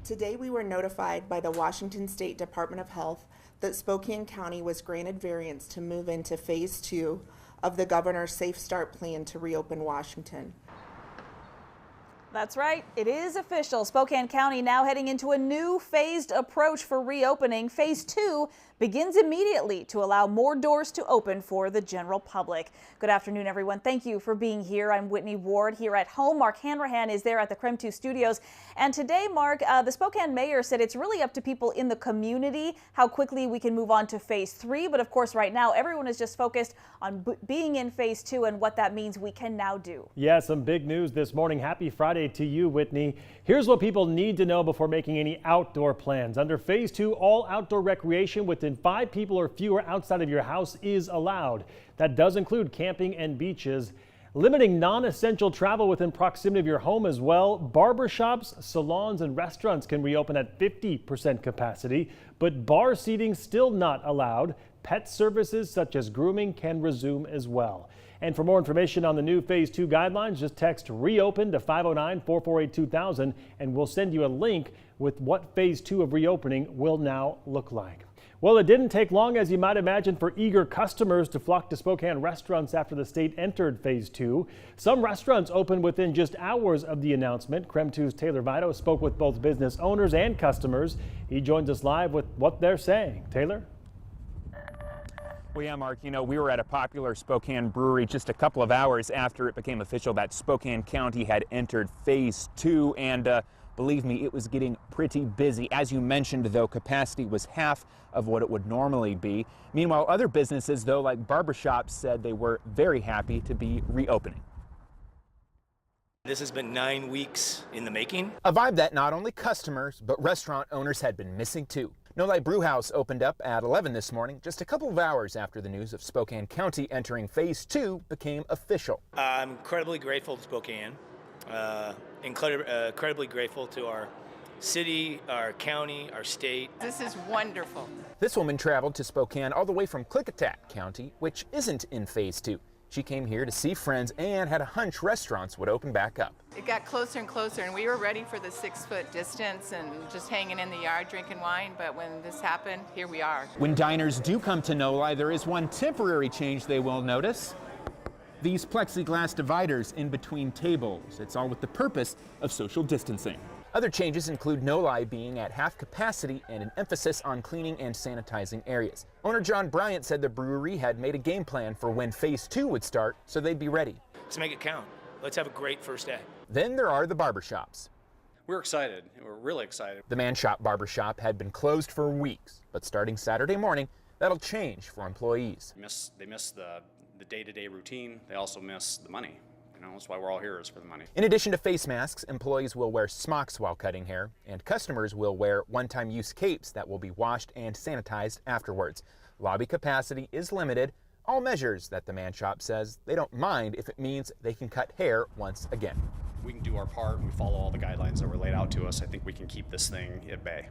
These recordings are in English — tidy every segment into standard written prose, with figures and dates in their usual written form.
Today we were notified by the Washington State Department of Health that Spokane County was granted variance to move into Phase 2 of the governor's Safe Start plan to reopen Washington. That's right. It is official. Spokane County now heading into a new phased approach for reopening. Phase 2 begins immediately to allow more doors to open for the general public. Good afternoon, everyone. Thank you for being here. I'm Whitney Ward here at home. Mark Hanrahan is there at the KREM 2 studios. And today, Mark, the Spokane mayor said it's really up to people in the community how quickly we can move on to Phase 3. But of course, right now, everyone is just focused on being in Phase 2 and what that means we can now do. Yeah, some big news this morning. Happy Friday to you, Whitney. Here's what people need to know before making any outdoor plans. Under Phase 2, all outdoor recreation within 5 people or fewer outside of your house is allowed. That does include camping and beaches. Limiting non-essential travel within proximity of your home as well. Barbershops, salons, and restaurants can reopen at 50% capacity, but bar seating still not allowed. Pet services such as grooming can resume as well. And for more information on the new Phase 2 guidelines, just text REOPEN to 509-448-2000 and we'll send you a link with what Phase 2 of reopening will now look like. Well, it didn't take long, as you might imagine, for eager customers to flock to Spokane restaurants after the state entered Phase 2. Some restaurants opened within just hours of the announcement. KREM 2's Taylor Vito spoke with both business owners and customers. He joins us live with what they're saying. Taylor? Well, yeah, Mark, you know, we were at a popular Spokane brewery just a couple of hours after it became official that Spokane County had entered Phase 2, and believe me, it was getting pretty busy. As you mentioned, though, capacity was half of what it would normally be. Meanwhile, other businesses, though, like barbershops, said they were very happy to be reopening. This has been 9 weeks in the making. A vibe that not only customers, but restaurant owners had been missing too. No Light Brewhouse opened up at 11 this morning, just a couple of hours after the news of Spokane County entering Phase 2 became official. I'm incredibly grateful to Spokane, incredibly grateful to our city, our county, our state. This is wonderful. This woman traveled to Spokane all the way from Klickitat County, which isn't in Phase 2. She came here to see friends and had a hunch restaurants would open back up. It got closer and closer, and we were ready for the 6-foot distance and just hanging in the yard drinking wine, but when this happened, here we are. When diners do come to No Lie, there is one temporary change they will notice. These plexiglass dividers in between tables. It's all with the purpose of social distancing. Other changes include No Lie being at half capacity and an emphasis on cleaning and sanitizing areas. Owner John Bryant said the brewery had made a game plan for when Phase 2 would start, so they'd be ready. Let's make it count. Let's have a great first day. Then there are the barbershops. We're excited. We're really excited. The Man Shop Barbershop had been closed for weeks, but starting Saturday morning, that'll change for employees. They miss the day-to-day routine. They also miss the money. You know, that's why we're all here, is for the money. In addition to face masks, employees will wear smocks while cutting hair, and customers will wear one-time use capes that will be washed and sanitized afterwards. Lobby capacity is limited. All measures that the Man Shop says they don't mind if it means they can cut hair once again. We can do our part and we follow all the guidelines that were laid out to us. I think we can keep this thing at bay.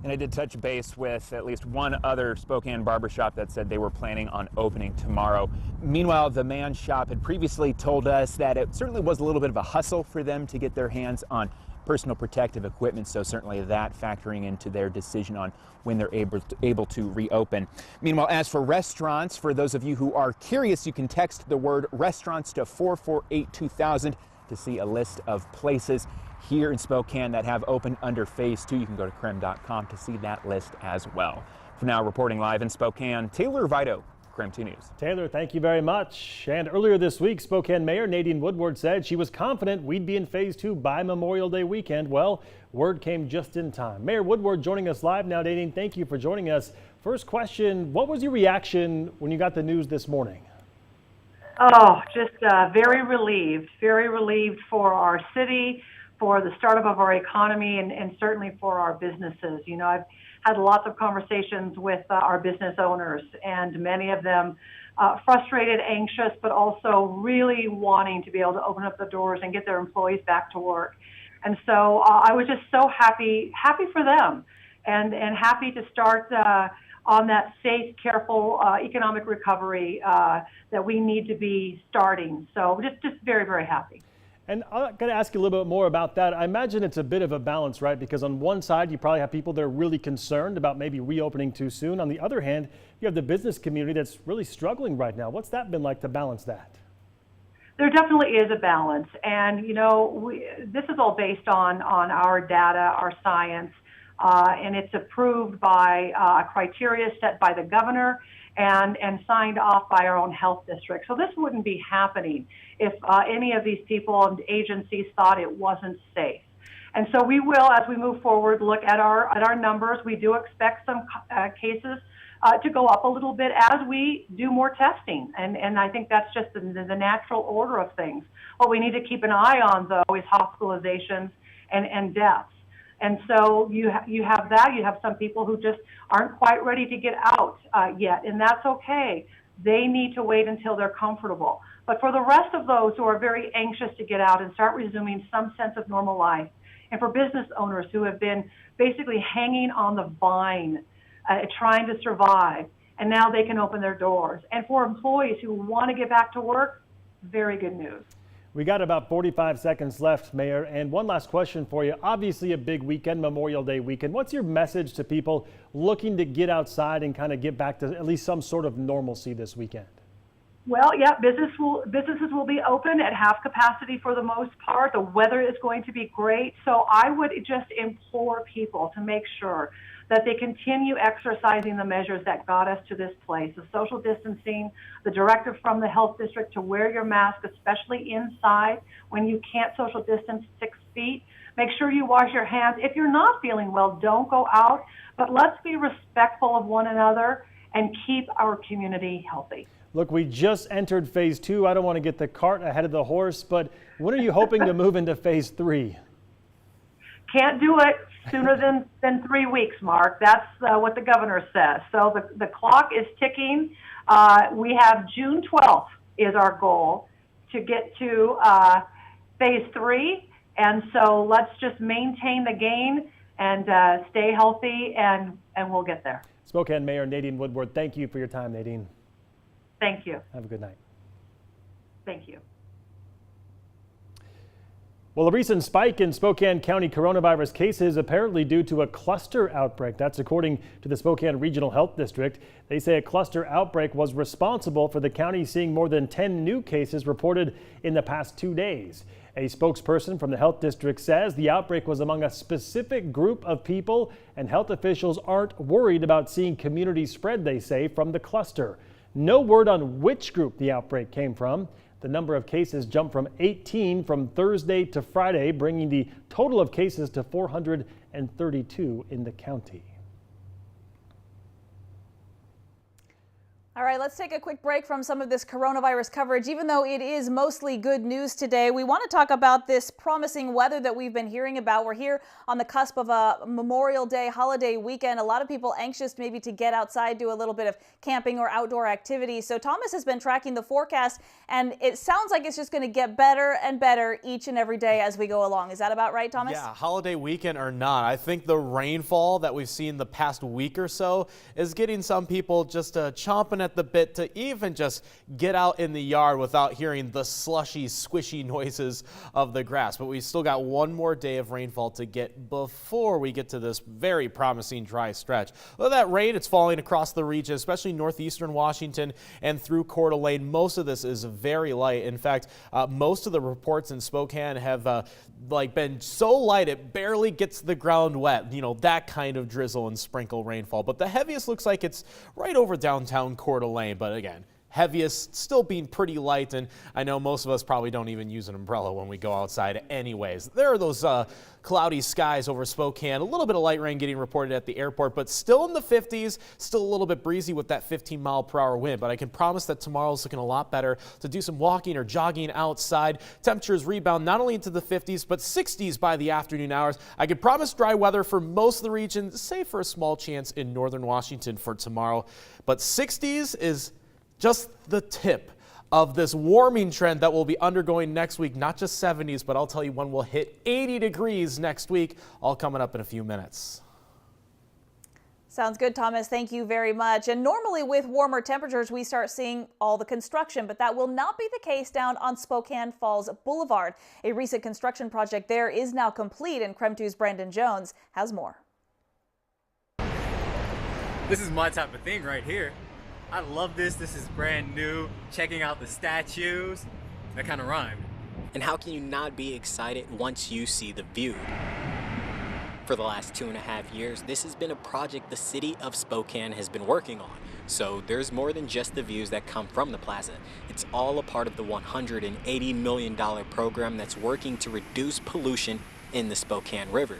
And I did touch base with at least one other Spokane barbershop that said they were planning on opening tomorrow. Meanwhile, the Man Shop had previously told us that it certainly was a little bit of a hustle for them to get their hands on personal protective equipment, so certainly that factoring into their decision on when they're able to reopen. Meanwhile, as for restaurants, for those of you who are curious, you can text the word restaurants to 448-2000 to see a list of places here in Spokane that have opened under Phase 2. You can go to KREM.com to see that list as well. For now, reporting live in Spokane, Taylor Vito, KREM 2 News. Taylor, thank you very much. And earlier this week, Spokane Mayor Nadine Woodward said she was confident we'd be in Phase 2 by Memorial Day weekend. Well, word came just in time. Mayor Woodward joining us live now. Nadine, thank you for joining us. First question, what was your reaction when you got the news this morning? Oh, just very relieved for our city, for the startup of our economy, and certainly for our businesses. You know, I've had lots of conversations with our business owners, and many of them frustrated, anxious, but also really wanting to be able to open up the doors and get their employees back to work. And so I was just so happy for them, and happy to start on that safe, careful economic recovery that we need to be starting. So just very, very happy. And I'm going to ask you a little bit more about that. I imagine it's a bit of a balance, right? Because on one side, you probably have people that are really concerned about maybe reopening too soon. On the other hand, you have the business community that's really struggling right now. What's that been like to balance that? There definitely is a balance. And, you know, this is all based on our data, our science, and it's approved by criteria set by the governor and signed off by our own health district. So this wouldn't be happening if any of these people and agencies thought it wasn't safe. And so we will, as we move forward, look at our numbers. We do expect some cases to go up a little bit as we do more testing. And I think that's just the natural order of things. What we need to keep an eye on, though, is hospitalizations and deaths. And so you have that. You have some people who just aren't quite ready to get out yet, and that's okay. They need to wait until they're comfortable. But for the rest of those who are very anxious to get out and start resuming some sense of normal life, and for business owners who have been basically hanging on the vine, trying to survive, and now they can open their doors. And for employees who want to get back to work, very good news. We got about 45 seconds left, Mayor, and one last question for you. Obviously a big weekend, Memorial Day weekend. What's your message to people looking to get outside and kind of get back to at least some sort of normalcy this weekend? Well, yeah, businesses will be open at half capacity for the most part. The weather is going to be great. So I would just implore people to make sure that they continue exercising the measures that got us to this place, the social distancing, the directive from the health district to wear your mask, especially inside when you can't social distance 6 feet. Make sure you wash your hands. If you're not feeling well, don't go out, but let's be respectful of one another and keep our community healthy. Look, we just entered phase 2. I don't want to get the cart ahead of the horse, but when are you hoping to move into phase 3? Can't do it sooner than 3 weeks, Mark. That's what the governor says. So the clock is ticking. We have June 12th is our goal to get to phase 3. And so let's just maintain the gain and stay healthy, and we'll get there. Spokane Mayor Nadine Woodward, thank you for your time, Nadine. Thank you. Have a good night. Thank you. Well, a recent spike in Spokane County coronavirus cases apparently due to a cluster outbreak. That's according to the Spokane Regional Health District. They say a cluster outbreak was responsible for the county seeing more than 10 new cases reported in the past 2 days. A spokesperson from the health district says the outbreak was among a specific group of people, and health officials aren't worried about seeing community spread, they say, from the cluster. No word on which group the outbreak came from. The number of cases jumped from 18 from Thursday to Friday, bringing the total of cases to 432 in the county. All right, let's take a quick break from some of this coronavirus coverage. Even though it is mostly good news today, we want to talk about this promising weather that we've been hearing about. We're here on the cusp of a Memorial Day holiday weekend. A lot of people anxious maybe to get outside, do a little bit of camping or outdoor activities. So Thomas has been tracking the forecast, and it sounds like it's just going to get better and better each and every day as we go along. Is that about right, Thomas? Yeah, holiday weekend or not, I think the rainfall that we've seen the past week or so is getting some people just chomping at the bit to even just get out in the yard without hearing the slushy, squishy noises of the grass. But we still got one more day of rainfall to get before we get to this very promising dry stretch. Well, that rain, it's falling across the region, especially northeastern Washington and through Coeur d'Alene. Most of this is very light. In fact, most of the reports in Spokane have been so light it barely gets the ground wet. You know, that kind of drizzle and sprinkle rainfall. But the heaviest looks like it's right over downtown Coeur d'Alene. But again, heaviest still being pretty light, and I know most of us probably don't even use an umbrella when we go outside anyways. There are those cloudy skies over Spokane, a little bit of light rain getting reported at the airport, but still in the 50s, still a little bit breezy with that 15-mile-per-hour wind. But I can promise that tomorrow's looking a lot better to do some walking or jogging outside. Temperatures rebound not only into the 50s, but 60s by the afternoon hours. I can promise dry weather for most of the region, save for a small chance in northern Washington for tomorrow. But 60s is just the tip of this warming trend that we'll be undergoing next week. Not just 70s, but I'll tell you when we'll hit 80 degrees next week, all coming up in a few minutes. Sounds good, Thomas. Thank you very much. And normally with warmer temperatures, we start seeing all the construction, but that will not be the case down on Spokane Falls Boulevard. A recent construction project there is now complete, and KREM 2's Brandon Jones has more. This is my type of thing right here. I love this. This is brand new. Checking out the statues. That kind of rhymed. And how can you not be excited once you see the view? For the last 2.5 years, this has been a project the city of Spokane has been working on. So there's more than just the views that come from the plaza. It's all a part of the $180 million program that's working to reduce pollution in the Spokane River.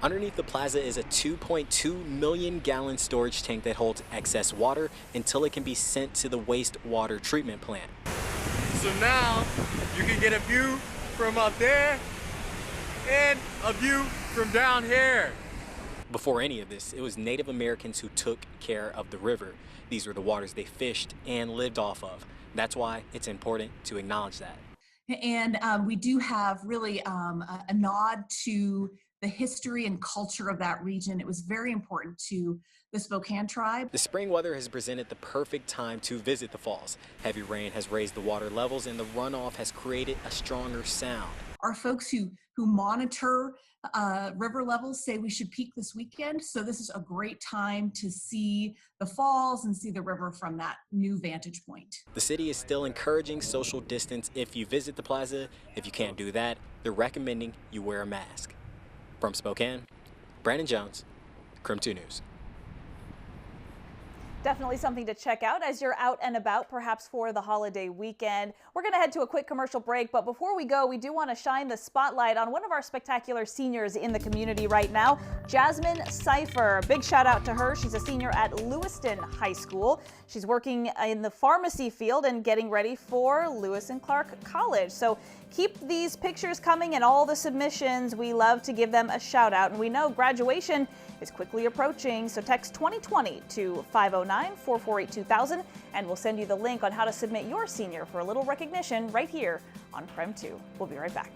Underneath the plaza is a 2.2 million gallon storage tank that holds excess water until it can be sent to the wastewater treatment plant. So now you can get a view from up there and a view from down here. Before any of this, it was Native Americans who took care of the river. These were the waters they fished and lived off of. That's why it's important to acknowledge that. And we do have really a nod to the history and culture of that region. It was very important to the Spokane tribe. The spring weather has presented the perfect time to visit the falls. Heavy rain has raised the water levels and the runoff has created a stronger sound. Our folks who monitor river levels say we should peak this weekend, so this is a great time to see the falls and see the river from that new vantage point. The city is still encouraging social distance if you visit the plaza. If you can't do that, they're recommending you wear a mask. From Spokane, Brandon Jones, KREM 2 News. Definitely something to check out as you're out and about, perhaps for the holiday weekend. We're going to head to a quick commercial break, but before we go, we do want to shine the spotlight on one of our spectacular seniors in the community right now, Jasmine Cipher. Big shout out to her. She's a senior at Lewiston High School. She's working in the pharmacy field and getting ready for Lewis and Clark College. So keep these pictures coming and all the submissions. We love to give them a shout out, and we know graduation is quickly approaching, so text 2020 to 509-448-2000 and we'll send you the link on how to submit your senior for a little recognition right here on KREM 2. We'll be right back.